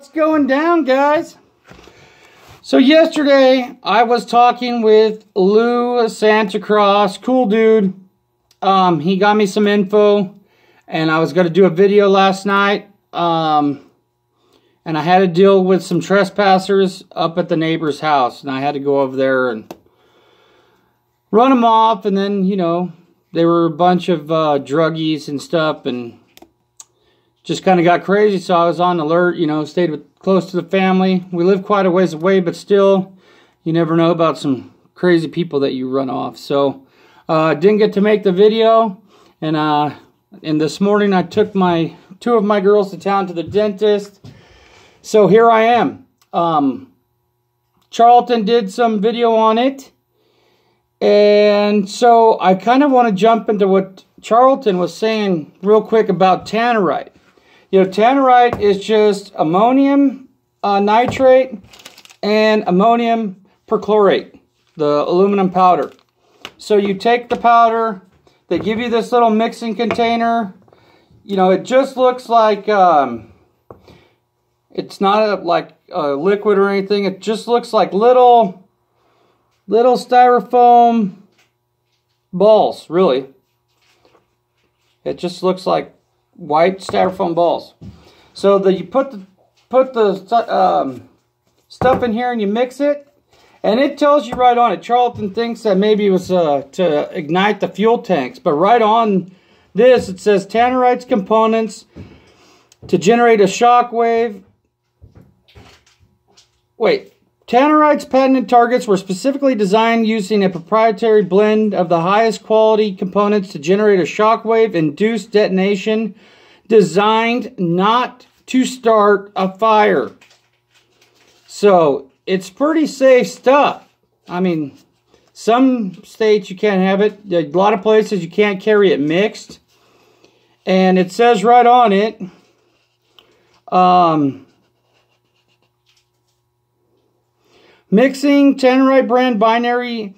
What's going down, guys? So yesterday I was talking with Lou Santacross, cool dude. He got me some info, and I was going to do a video last night. And I had to deal with some trespassers up at the neighbor's house, and I had to go over there and run them off. And then, you know, they were a bunch of druggies and stuff, and just kind of got crazy. So I was on alert, you know, stayed close to the family. We live quite a ways away, but still, you never know about some crazy people that you run off. So didn't get to make the video, and this morning I took two of my girls to town to the dentist. So here I am. Charlton did some video on it, and so I kind of want to jump into what Charlton was saying real quick about Tannerite. You know, Tannerite is just ammonium nitrate and ammonium perchlorate, the aluminum powder. So you take the powder, they give you this little mixing container. You know, it just looks like, it's not like a liquid or anything. It just looks like little styrofoam balls, really. It just looks like white styrofoam balls. So you put the stuff in here and you mix it, and it tells you right on it. Charlton thinks that maybe it was to ignite the fuel tanks, but right on this it says Tannerite's components to generate a shock wave. Wait, Tannerite's patented targets were specifically designed using a proprietary blend of the highest quality components to generate a shockwave induced detonation designed not to start a fire. So it's pretty safe stuff. I mean, some states you can't have it. A lot of places you can't carry it mixed. And it says right on it, mixing Tannerite brand binary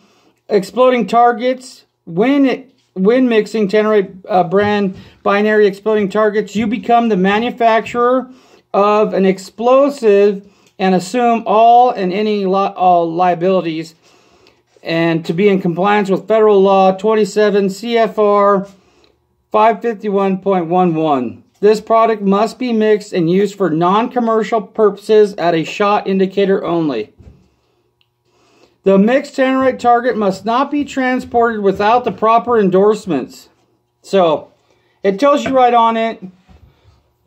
exploding targets. When mixing Tannerite brand binary exploding targets, you become the manufacturer of an explosive and assume all and any liabilities, and to be in compliance with federal law 27 CFR 551.11. This product must be mixed and used for non-commercial purposes at a shot indicator only. The mixed Tannerite target must not be transported without the proper endorsements. So, it tells you right on it.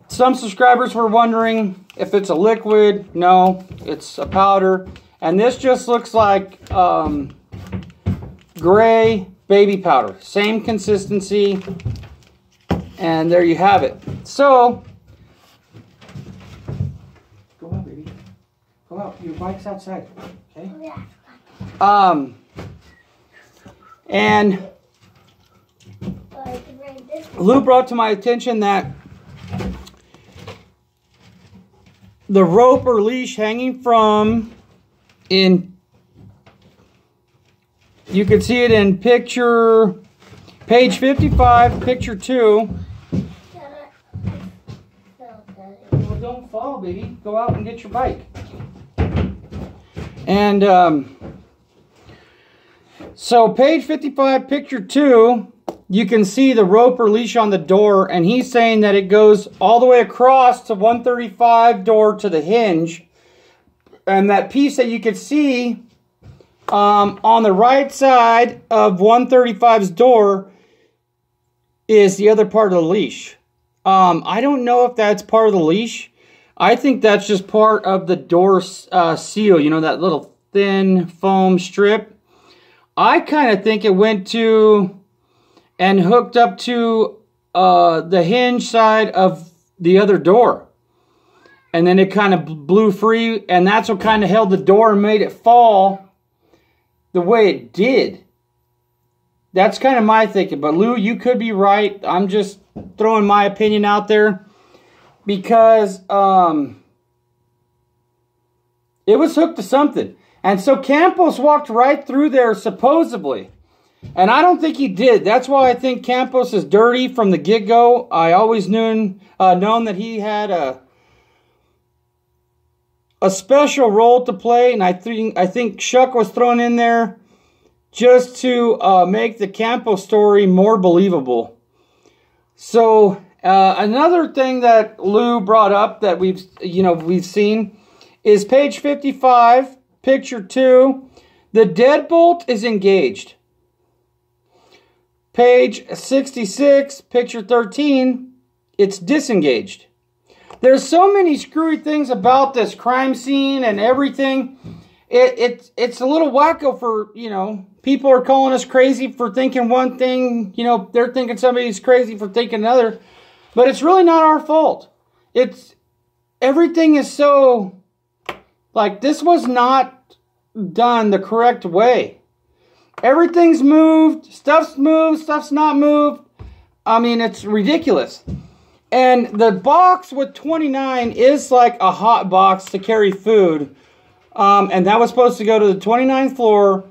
Some subscribers were wondering if it's a liquid. No, it's a powder. And this just looks like gray baby powder. Same consistency. And there you have it. So, go out, baby. Go out. Your bike's outside. Okay? Yeah. And Lou brought to my attention that the rope or leash hanging from, you can see it in picture, page 55, picture 2. Well, don't fall, baby. Go out and get your bike. And, so page 55, picture 2, you can see the rope or leash on the door, and he's saying that it goes all the way across to 135 door to the hinge. And that piece that you can see on the right side of 135's door is the other part of the leash. I don't know if that's part of the leash. I think that's just part of the door seal, you know, that little thin foam strip. I kind of think it went to and hooked up to the hinge side of the other door. And then it kind of blew free, and that's what kind of held the door and made it fall the way it did. That's kind of my thinking. But Lou, you could be right. I'm just throwing my opinion out there because it was hooked to something. And so Campos walked right through there, supposedly. And I don't think he did. That's why I think Campos is dirty from the get-go. I always known that he had a special role to play, and I think Shuck was thrown in there just to make the Campos story more believable. So another thing that Lou brought up that we've seen is page 55, picture 2. The deadbolt is engaged. Page 66, picture 13, it's disengaged. There's so many screwy things about this crime scene and everything. It's a little wacko for, people are calling us crazy for thinking one thing. They're thinking somebody's crazy for thinking another. But it's really not our fault. Everything is so, like, this was not done the correct way. Everything's moved, stuff's not moved. I mean, it's ridiculous. And the box with 29 is like a hot box to carry food. And that was supposed to go to the 29th floor.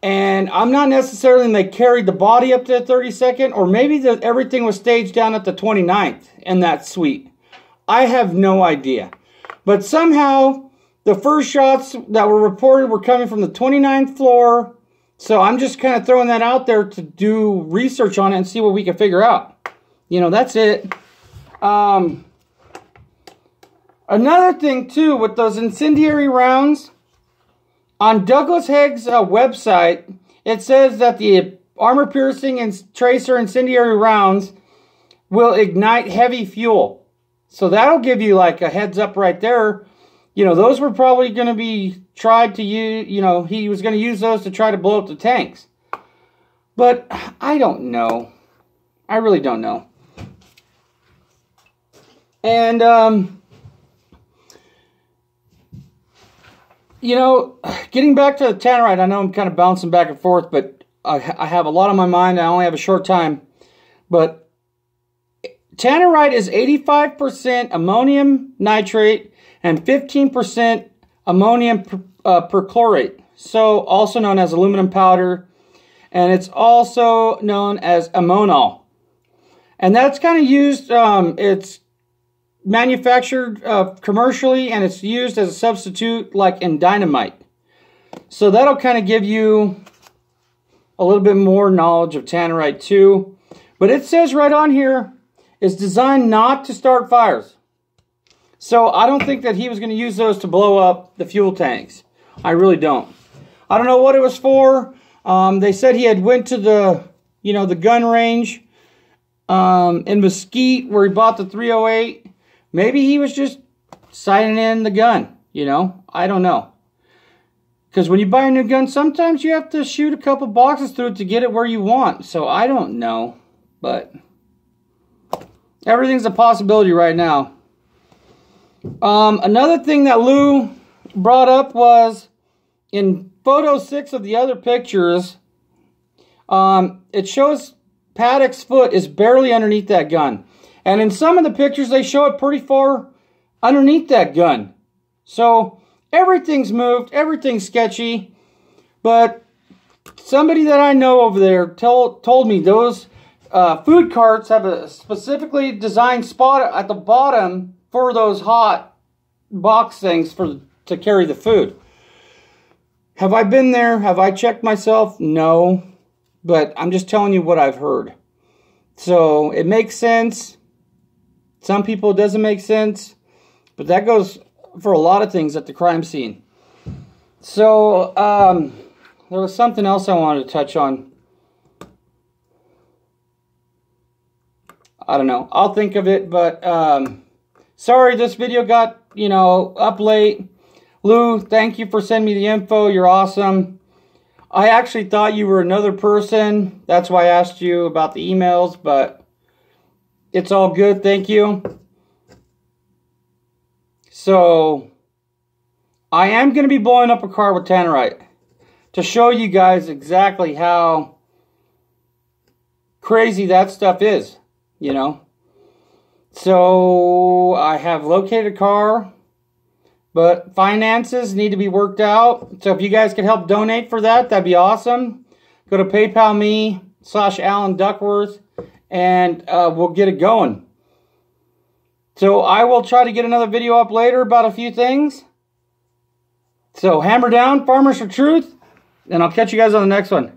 And I'm not necessarily they carried the body up to the 32nd, or maybe everything was staged down at the 29th in that suite. I have no idea. But somehow the first shots that were reported were coming from the 29th floor. So I'm just kind of throwing that out there to do research on it and see what we can figure out. That's it. Another thing too, with those incendiary rounds, on Douglas Haig's website, it says that the armor-piercing and tracer incendiary rounds will ignite heavy fuel. So that'll give you like a heads up right there. Those were probably going to be tried to use, he was going to use those to try to blow up the tanks. But I don't know. I really don't know. And, getting back to the Tannerite, I know I'm kind of bouncing back and forth, but I have a lot on my mind. I only have a short time. But Tannerite is 85% ammonium nitrate and 15% ammonium perchlorate, so also known as aluminum powder, and it's also known as ammonal. And that's kind of used, it's manufactured commercially, and it's used as a substitute like in dynamite. So that'll kind of give you a little bit more knowledge of Tannerite too. But it says right on here, it's designed not to start fires. So I don't think that he was going to use those to blow up the fuel tanks. I really don't. I don't know what it was for. They said he had went to the, the gun range in Mesquite where he bought the 308. Maybe he was just sighting in the gun, I don't know. Because when you buy a new gun, sometimes you have to shoot a couple boxes through it to get it where you want. So I don't know. But everything's a possibility right now. Another thing that Lou brought up was in photo 6 of the other pictures, it shows Paddock's foot is barely underneath that gun. And in some of the pictures, they show it pretty far underneath that gun. So everything's moved, everything's sketchy. But somebody that I know over there told me those food carts have a specifically designed spot at the bottom for those hot box things to carry the food. Have I been there? Have I checked myself? No. But I'm just telling you what I've heard. So it makes sense. Some people it doesn't make sense. But that goes for a lot of things at the crime scene. So there was something else I wanted to touch on. I don't know. I'll think of it, but sorry this video got, up late. Lou, thank you for sending me the info. You're awesome. I actually thought you were another person. That's why I asked you about the emails, but it's all good. Thank you. So, I am going to be blowing up a car with Tannerite to show you guys exactly how crazy that stuff is, So, I have located a car, but finances need to be worked out. So, if you guys could help donate for that, that'd be awesome. Go to PayPal me/Alan Duckworth, and we'll get it going. So, I will try to get another video up later about a few things. So hammer down, farmers for truth, and I'll catch you guys on the next one.